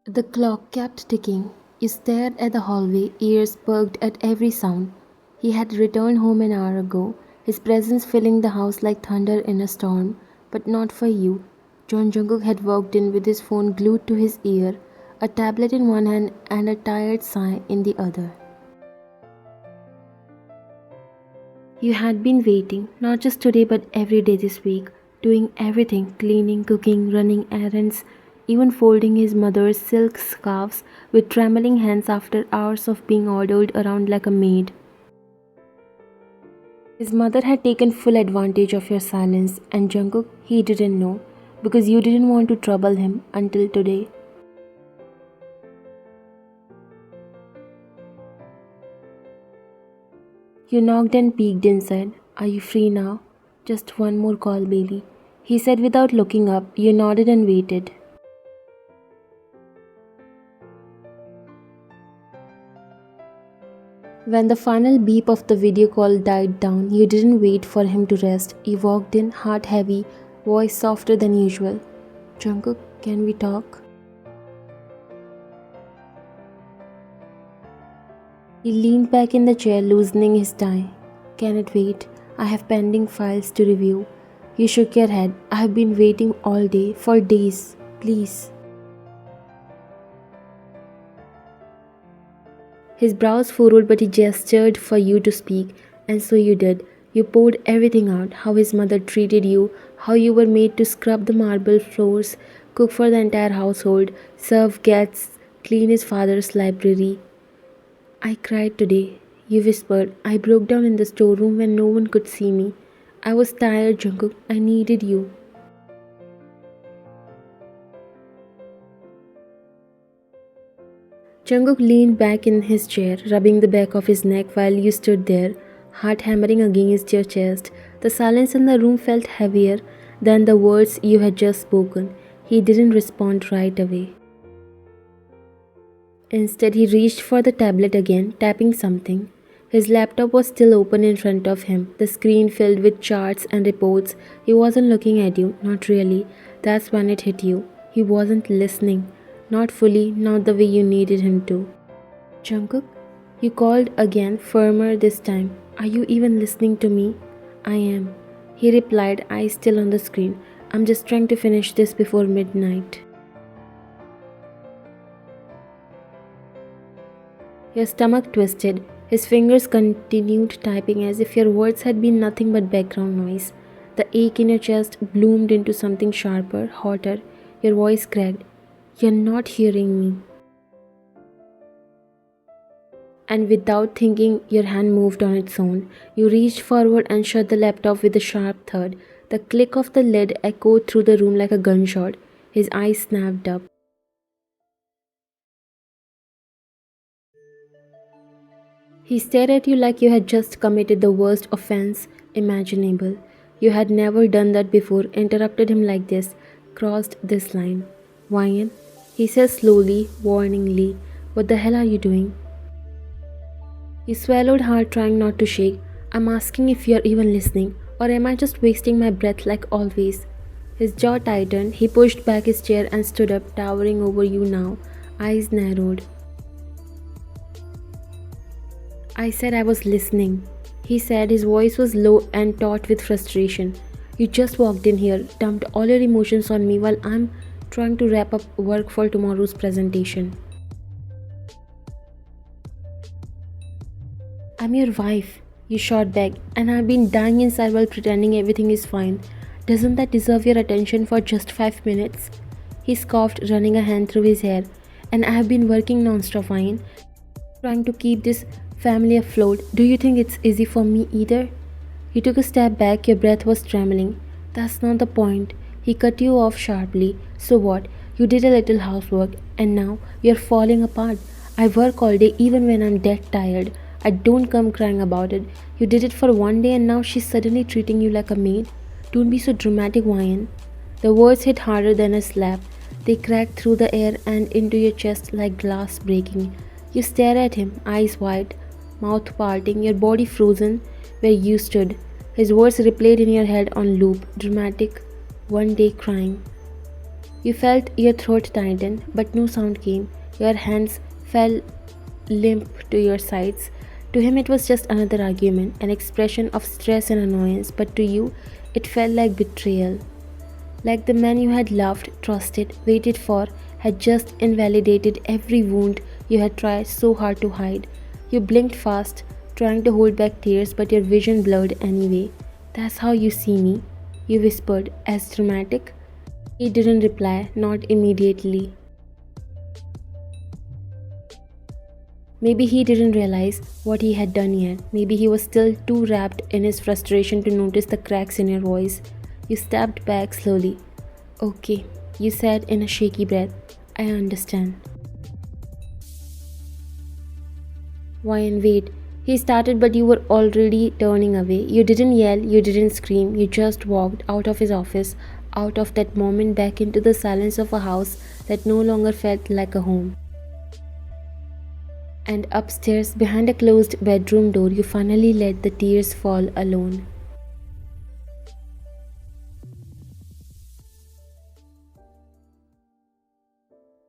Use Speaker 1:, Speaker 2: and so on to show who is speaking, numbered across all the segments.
Speaker 1: The clock kept ticking. You stared at the hallway, ears perked at every sound. He had returned home an hour ago, his presence filling the house like thunder in a storm, but not for you. Jungkook had walked in with his phone glued to his ear, a tablet in one hand and a tired sigh in the other. You had been waiting, not just today but every day this week, doing everything cleaning, cooking, running errands, even folding his mother's silk scarves with trembling hands after hours of being ordered around like a maid. His mother had taken full advantage of your silence, and Jungkook, he didn't know, because you didn't want to trouble him until today. You knocked and peeked inside. Are you free now? Just one more call, Bailey. He said without looking up. You nodded and waited. When the final beep of the video call died down, you didn't wait for him to rest. You walked in, heart heavy, voice softer than usual. Jungkook, can we talk? He leaned back in the chair, loosening his tie. Can it wait? I have pending files to review. You shook your head. I have been waiting all day, for days. Please. His brows furrowed, but he gestured for you to speak, and so you did. You poured everything out, how his mother treated you, how you were made to scrub the marble floors, cook for the entire household, serve guests, clean his father's library. I cried today, you whispered. I broke down in the storeroom when no one could see me. I was tired, Jungkook. I needed you. Jungkook leaned back in his chair, rubbing the back of his neck while you stood there, heart hammering against your chest. The silence in the room felt heavier than the words you had just spoken. He didn't respond right away. Instead, he reached for the tablet again, tapping something. His laptop was still open in front of him, the screen filled with charts and reports. He wasn't looking at you, not really. That's when it hit you. He wasn't listening. Not fully, not the way you needed him to. Jungkook, you called again, firmer this time. Are you even listening to me? I am. He replied, eyes still on the screen. I'm just trying to finish this before midnight. Your stomach twisted. His fingers continued typing as if your words had been nothing but background noise. The ache in your chest bloomed into something sharper, hotter. Your voice cracked. You're not hearing me. And without thinking, your hand moved on its own. You reached forward and shut the laptop with a sharp thud. The click of the lid echoed through the room like a gunshot. His eyes snapped up. He stared at you like you had just committed the worst offense imaginable. You had never done that before, interrupted him like this, crossed this line. Wyan, he said slowly, warningly, what the hell are you doing? He swallowed hard, trying not to shake. I'm asking if you're even listening, or am I just wasting my breath like always? His jaw tightened, he pushed back his chair and stood up, towering over you now, eyes narrowed. I said I was listening, he said. His voice was low and taut with frustration. You just walked in here, dumped all your emotions on me while I'm trying to wrap up work for tomorrow's presentation. I'm your wife, you shot back, and I've been dying inside while pretending everything is fine. Doesn't that deserve your attention for just 5 minutes? He scoffed, running a hand through his hair. And I have been working non-stop, Ryan, trying to keep this family afloat. Do you think it's easy for me either? He took a step back, your breath was trembling. That's not the point. He cut you off sharply. So what? You did a little housework, and now you're falling apart. I work all day even when I'm dead tired. I don't come crying about it. You did it for one day and now she's suddenly treating you like a maid. Don't be so dramatic, Wyan. The words hit harder than a slap. They cracked through the air and into your chest like glass breaking. You stare at him, eyes wide, mouth parting, your body frozen where you stood. His words replayed in your head on loop, dramatic, one day crying. You felt your throat tighten, but no sound came. Your hands fell limp to your sides. To him, it was just another argument, an expression of stress and annoyance, but to you, it felt like betrayal. Like the man you had loved, trusted, waited for, had just invalidated every wound you had tried so hard to hide. You blinked fast, trying to hold back tears, but your vision blurred anyway. That's how you see me, you whispered, as dramatic. He didn't reply, not immediately. Maybe he didn't realize what he had done yet. Maybe he was still too wrapped in his frustration to notice the cracks in your voice. You stepped back slowly. Okay, you said in a shaky breath. I understand. Why and wait. He started, but you were already turning away. You didn't yell, you didn't scream, you just walked out of his office, out of that moment back into the silence of a house that no longer felt like a home. And upstairs, behind a closed bedroom door, you finally let the tears fall alone.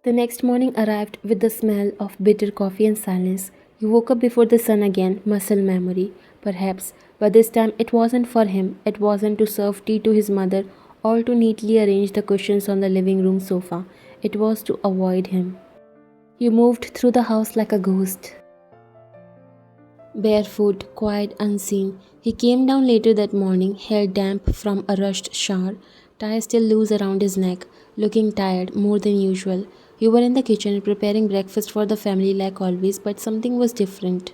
Speaker 1: The next morning arrived with the smell of bitter coffee and silence. You woke up before the sun again, muscle memory, perhaps, but this time it wasn't for him. It wasn't to serve tea to his mother or to neatly arrange the cushions on the living room sofa. It was to avoid him. You moved through the house like a ghost. Barefoot, quiet, unseen, he came down later that morning, hair damp from a rushed shower, tie still loose around his neck, looking tired more than usual. You were in the kitchen preparing breakfast for the family like always, but something was different.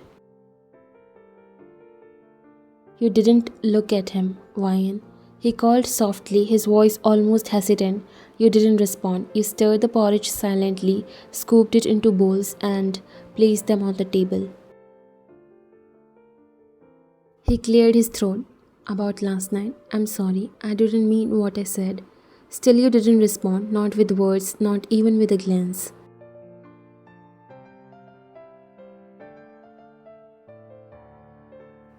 Speaker 1: You didn't look at him, Ryan. He called softly, his voice almost hesitant. You didn't respond. You stirred the porridge silently, scooped it into bowls, and placed them on the table. He cleared his throat. About last night, I'm sorry, I didn't mean what I said. Still, you didn't respond, not with words, not even with a glance.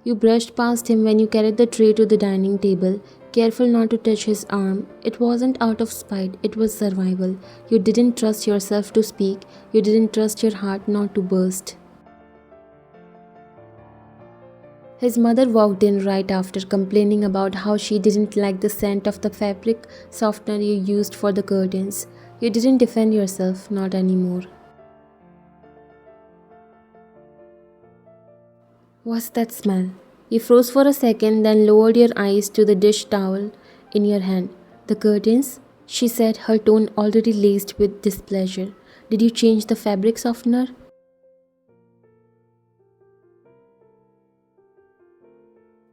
Speaker 1: You brushed past him when you carried the tray to the dining table, careful not to touch his arm. It wasn't out of spite, it was survival. You didn't trust yourself to speak, you didn't trust your heart not to burst. His mother walked in right after, complaining about how she didn't like the scent of the fabric softener you used for the curtains. You didn't defend yourself, not anymore. What's that smell? You froze for a second, then lowered your eyes to the dish towel in your hand. The curtains? She said, her tone already laced with displeasure. Did you change the fabric softener?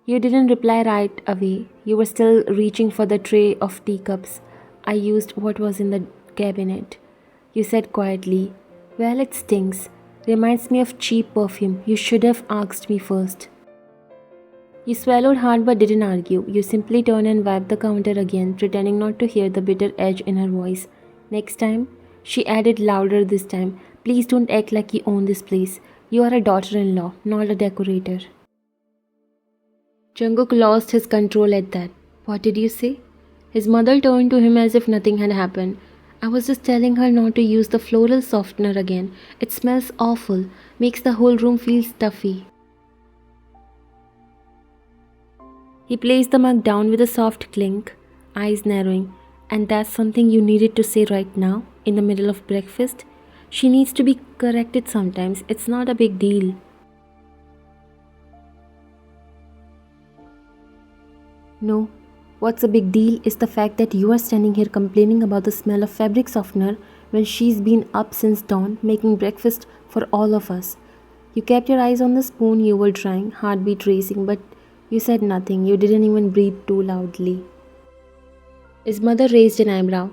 Speaker 1: You didn't reply right away. You were still reaching for the tray of teacups. I used what was in the cabinet. You said quietly, well, it stinks. Reminds me of cheap perfume. You should have asked me first. You swallowed hard but didn't argue. You simply turned and wiped the counter again, pretending not to hear the bitter edge in her voice. Next time, she added louder this time, please don't act like you own this place. You are a daughter-in-law, not a decorator. Jungkook lost his control at that. What did you say? His mother turned to him as if nothing had happened. I was just telling her not to use the floral softener again. It smells awful, makes the whole room feel stuffy. He placed the mug down with a soft clink, eyes narrowing. And that's something you needed to say right now, in the middle of breakfast? She needs to be corrected sometimes. It's not a big deal. No, what's a big deal is the fact that you are standing here complaining about the smell of fabric softener when she's been up since dawn making breakfast for all of us. You kept your eyes on the spoon you were trying, heartbeat racing, but you said nothing. You didn't even breathe too loudly. His mother raised an eyebrow.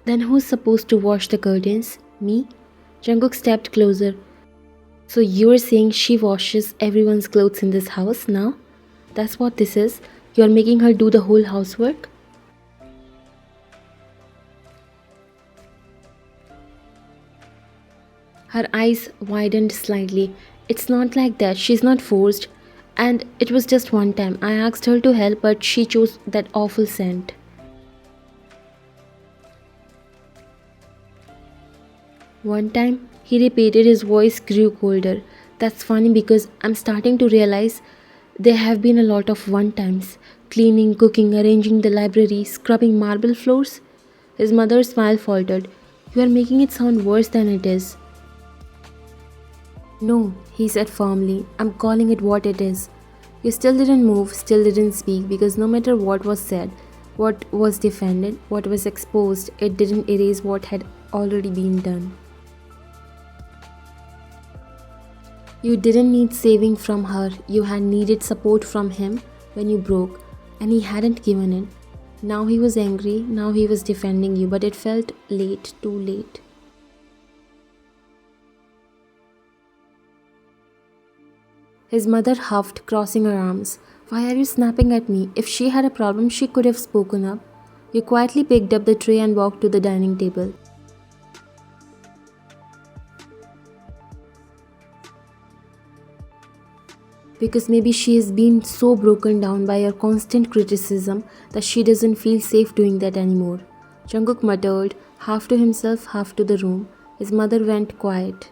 Speaker 1: Then who's supposed to wash the curtains? Me? Jungkook stepped closer. So you're saying she washes everyone's clothes in this house now? That's what this is? You're making her do the whole housework? Her eyes widened slightly. It's not like that. She's not forced. And it was just one time. I asked her to help, but she chose that awful scent. One time, he repeated, his voice grew colder. That's funny because I'm starting to realize there have been a lot of one times cleaning, cooking, arranging the library, scrubbing marble floors. His mother's smile faltered. You are making it sound worse than it is. No, he said firmly. I'm calling it what it is. You still didn't move, still didn't speak because no matter what was said, what was defended, what was exposed, it didn't erase what had already been done. You didn't need saving from her, you had needed support from him when you broke, and he hadn't given it. Now he was angry, now he was defending you, but it felt late, too late. His mother huffed, crossing her arms. Why are you snapping at me? If she had a problem, she could have spoken up. You quietly picked up the tray and walked to the dining table. Because maybe she has been so broken down by your constant criticism that she doesn't feel safe doing that anymore. Jungkook muttered, half to himself, half to the room. His mother went quiet.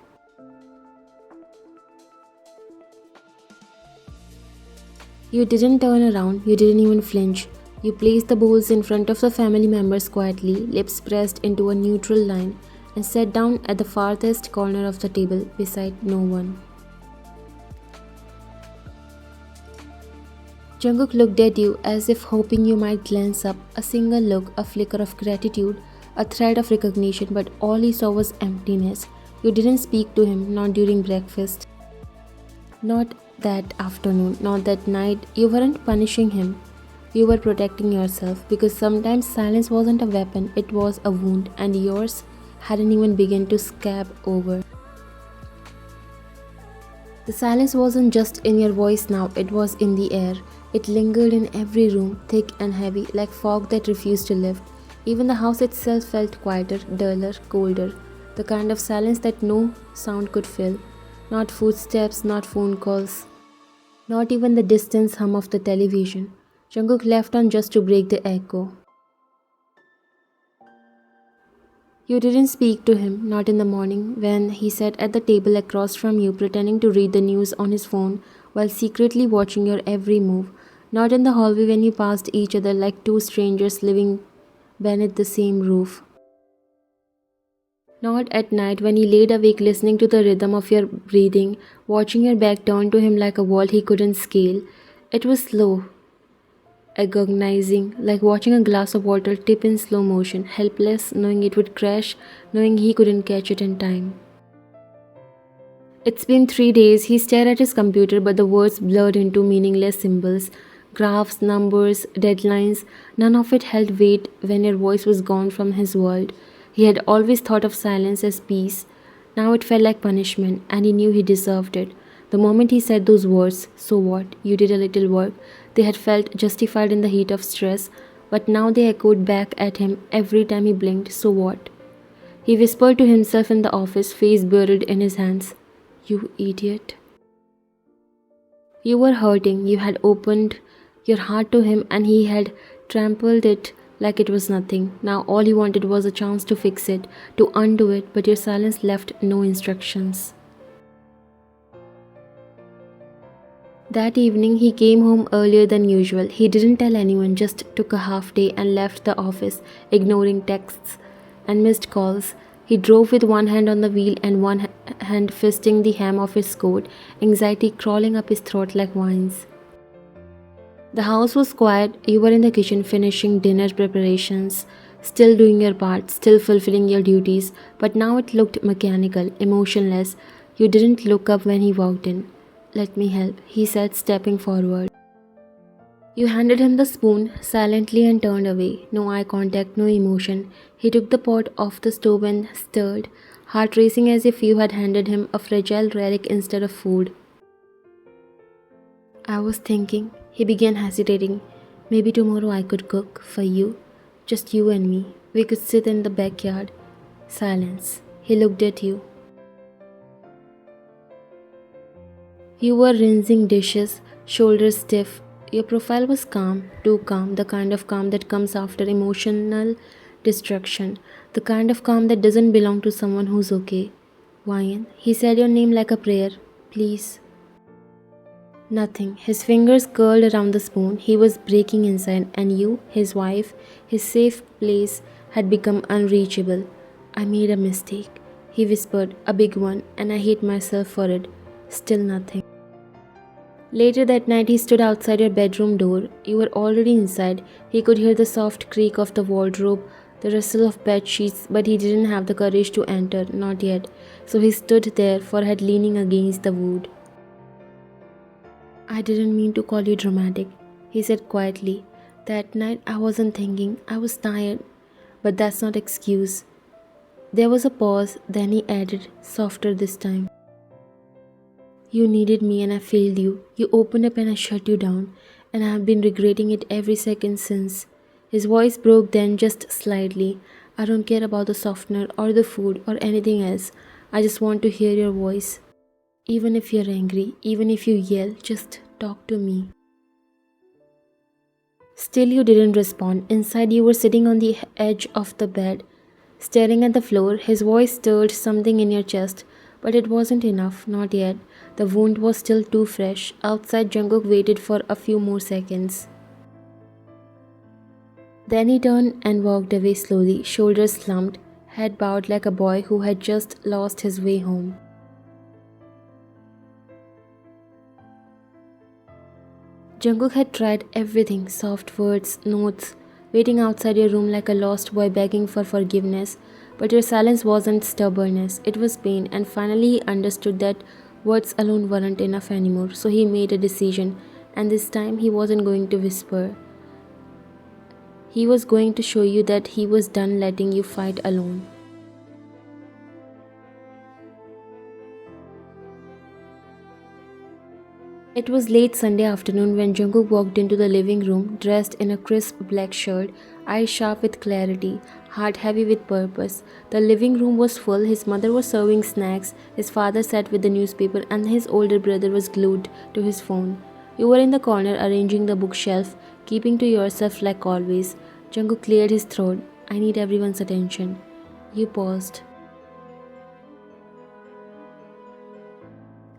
Speaker 1: You didn't turn around, you didn't even flinch. You placed the bowls in front of the family members quietly, lips pressed into a neutral line, and sat down at the farthest corner of the table beside no one. Jungkook looked at you as if hoping you might glance up, a single look, a flicker of gratitude, a thread of recognition, but all he saw was emptiness. You didn't speak to him, not during breakfast. Not that afternoon, not that night. You weren't punishing him. You were protecting yourself because sometimes silence wasn't a weapon, it was a wound, and yours hadn't even begun to scab over. The silence wasn't just in your voice now, it was in the air. It lingered in every room, thick and heavy, like fog that refused to lift. Even the house itself felt quieter, duller, colder. The kind of silence that no sound could fill. Not footsteps, not phone calls, not even the distant hum of the television. Jungkook left on just to break the echo. You didn't speak to him, not in the morning, when he sat at the table across from you pretending to read the news on his phone while secretly watching your every move. Not in the hallway when you passed each other like two strangers living beneath the same roof. Not at night when he laid awake listening to the rhythm of your breathing, watching your back turned to him like a wall he couldn't scale. It was slow, agonizing, like watching a glass of water tip in slow motion, helpless, knowing it would crash, knowing he couldn't catch it in time. It's been 3 days. He stared at his computer, but the words blurred into meaningless symbols. Graphs, numbers, deadlines, none of it held weight when your voice was gone from his world. He had always thought of silence as peace. Now it felt like punishment, and he knew he deserved it. The moment he said those words, so what? You did a little work. They had felt justified in the heat of stress, but now they echoed back at him every time he blinked, so what? He whispered to himself in the office, face buried in his hands. You idiot. You were hurting. You had opened your heart to him and he had trampled it like it was nothing. Now all he wanted was a chance to fix it, to undo it, but your silence left no instructions. That evening, he came home earlier than usual. He didn't tell anyone, just took a half day and left the office, ignoring texts and missed calls. He drove with one hand on the wheel and one hand fisting the hem of his coat, anxiety crawling up his throat like vines. The house was quiet. You were in the kitchen finishing dinner preparations, still doing your part, still fulfilling your duties, but now it looked mechanical, emotionless. You didn't look up when he walked in. Let me help, he said, stepping forward. You handed him the spoon silently and turned away. No eye contact, no emotion. He took the pot off the stove and stirred, heart racing as if you had handed him a fragile relic instead of food. I was thinking, he began hesitating. Maybe tomorrow I could cook for you. Just you and me. We could sit in the backyard. Silence. He looked at you. You were rinsing dishes, shoulders stiff. Your profile was calm, too calm, the kind of calm that comes after emotional Destruction. The kind of calm that doesn't belong to someone who's okay. Ryan, he said your name like a prayer. Please. Nothing. His fingers curled around the spoon. He was breaking inside, and you, his wife, his safe place, had become unreachable. I made a mistake, he whispered, a big one, and I hate myself for it. Still nothing. Later that night, he stood outside your bedroom door. You were already inside. He could hear the soft creak of the wardrobe, the rustle of bed sheets, but he didn't have the courage to enter, not yet. So he stood there, forehead leaning against the wood. I didn't mean to call you dramatic, he said quietly. That night I wasn't thinking, I was tired. But that's not excuse. There was a pause, then he added, softer this time. You needed me and I failed you. You opened up and I shut you down. And I have been regretting it every second since. His voice broke then just slightly. I don't care about the softener or the food or anything else. I just want to hear your voice. Even if you're angry, even if you yell, just talk to me. Still, you didn't respond. Inside, you were sitting on the edge of the bed, staring at the floor. His voice stirred something in your chest, but it wasn't enough, not yet. The wound was still too fresh. Outside, Jungkook waited for a few more seconds. Then he turned and walked away slowly, shoulders slumped, head bowed like a boy who had just lost his way home. Jungkook had tried everything, soft words, notes, waiting outside your room like a lost boy begging for forgiveness. But your silence wasn't stubbornness, it was pain, and finally he understood that words alone weren't enough anymore. So he made a decision, and this time he wasn't going to whisper. He was going to show you that he was done letting you fight alone. It was late Sunday afternoon when Jungkook walked into the living room, dressed in a crisp black shirt, eyes sharp with clarity, heart heavy with purpose. The living room was full, his mother was serving snacks, his father sat with the newspaper, and his older brother was glued to his phone. You were in the corner arranging the bookshelf, keeping to yourself like always. Jungkook cleared his throat. I need everyone's attention. You paused.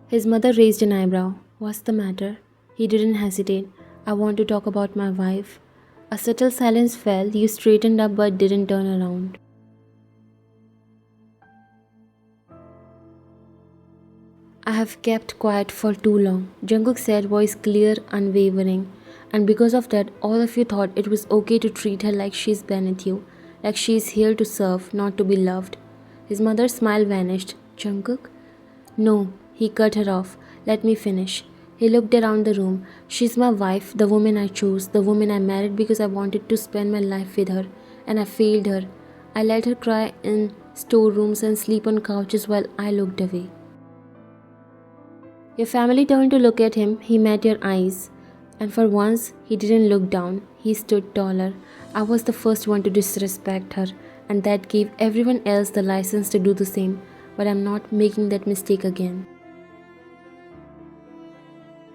Speaker 1: His mother raised an eyebrow. What's the matter? He didn't hesitate. I want to talk about my wife. A subtle silence fell. You straightened up but didn't turn around. I have kept quiet for too long, Jungkook said, voice clear, unwavering. And because of that, all of you thought it was okay to treat her like she's beneath you, like she's here to serve, not to be loved. His mother's smile vanished. Jungkook? No, he cut her off. Let me finish. He looked around the room. She's my wife, the woman I chose, the woman I married because I wanted to spend my life with her. And I failed her. I let her cry in storerooms and sleep on couches while I looked away. Your family turned to look at him. He met your eyes. And for once, he didn't look down. He stood taller. I was the first one to disrespect her. And that gave everyone else the license to do the same. But I'm not making that mistake again.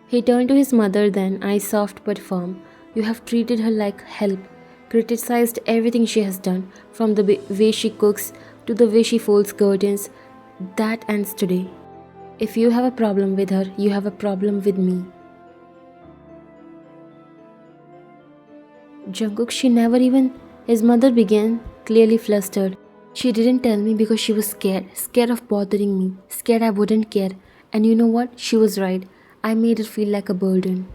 Speaker 1: He turned to his mother then, eyes soft but firm. You have treated her like help, criticized everything she has done, from the way she cooks to the way she folds curtains. That ends today. If you have a problem with her, you have a problem with me. Jungkook, she never even... His mother began, clearly flustered. She didn't tell me because she was scared. Scared of bothering me. Scared I wouldn't care. And you know what? She was right. I made her feel like a burden.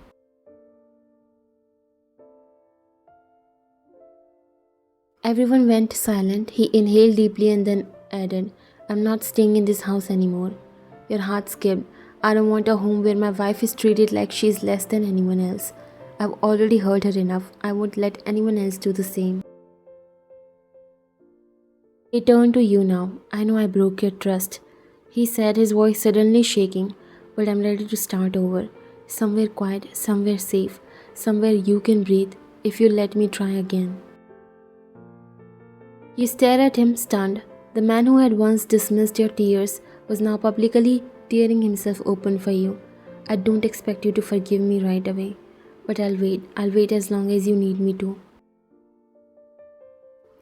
Speaker 1: Everyone went silent. He inhaled deeply and then added, I'm not staying in this house anymore. Your heart skipped. I don't want a home where my wife is treated like she is less than anyone else. I've already hurt her enough. I won't let anyone else do the same. He turned to you now. I know I broke your trust, he said, his voice suddenly shaking. But I'm ready to start over. Somewhere quiet, somewhere safe, somewhere you can breathe if you let me try again. You stare at him, stunned. The man who had once dismissed your tears was now publicly tearing himself open for you. I don't expect you to forgive me right away, but I'll wait. I'll wait as long as you need me to.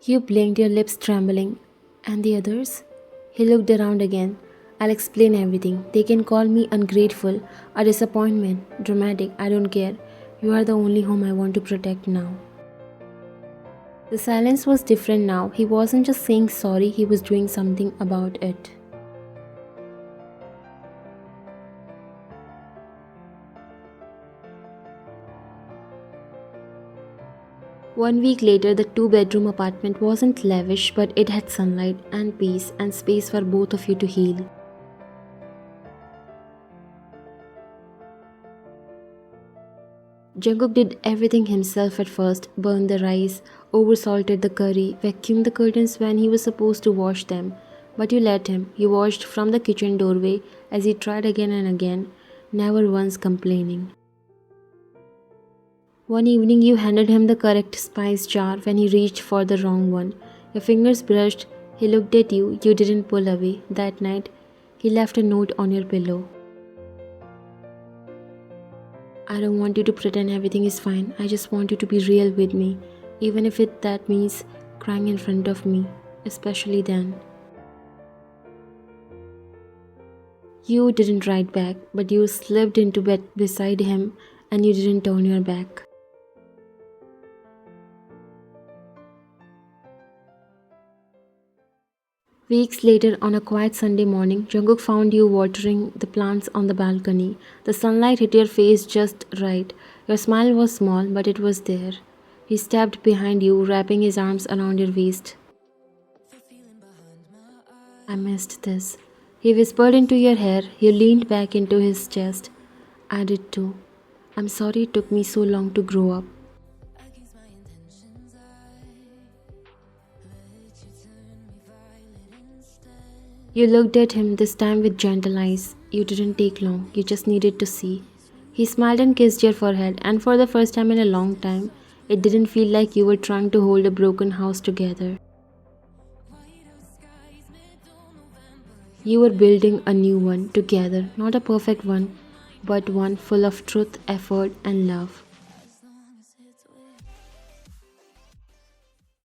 Speaker 1: You blinked, your lips trembling. And the others? He looked around again. I'll explain everything. They can call me ungrateful, a disappointment, dramatic, I don't care. You are the only home I want to protect now. The silence was different now. He wasn't just saying sorry, he was doing something about it. One week later, the two-bedroom apartment wasn't lavish, but it had sunlight and peace and space for both of you to heal. Jungkook did everything himself at first, burned the rice, oversalted the curry, vacuumed the curtains when he was supposed to wash them. But you let him. You watched from the kitchen doorway as he tried again and again, never once complaining. One evening you handed him the correct spice jar when he reached for the wrong one. Your fingers brushed, he looked at you, you didn't pull away. That night, he left a note on your pillow. I don't want you to pretend everything is fine. I just want you to be real with me, even if that means crying in front of me, especially then. You didn't write back, but you slipped into bed beside him and you didn't turn your back. Weeks later, on a quiet Sunday morning, Jungkook found you watering the plants on the balcony. The sunlight hit your face just right. Your smile was small, but it was there. He stepped behind you, wrapping his arms around your waist. I missed this. He whispered into your hair. You leaned back into his chest. I did too. I'm sorry it took me so long to grow up. You looked at him, this time with gentle eyes. You didn't take long, you just needed to see. He smiled and kissed your forehead, and for the first time in a long time, it didn't feel like you were trying to hold a broken house together. You were building a new one together, not a perfect one, but one full of truth, effort, and love.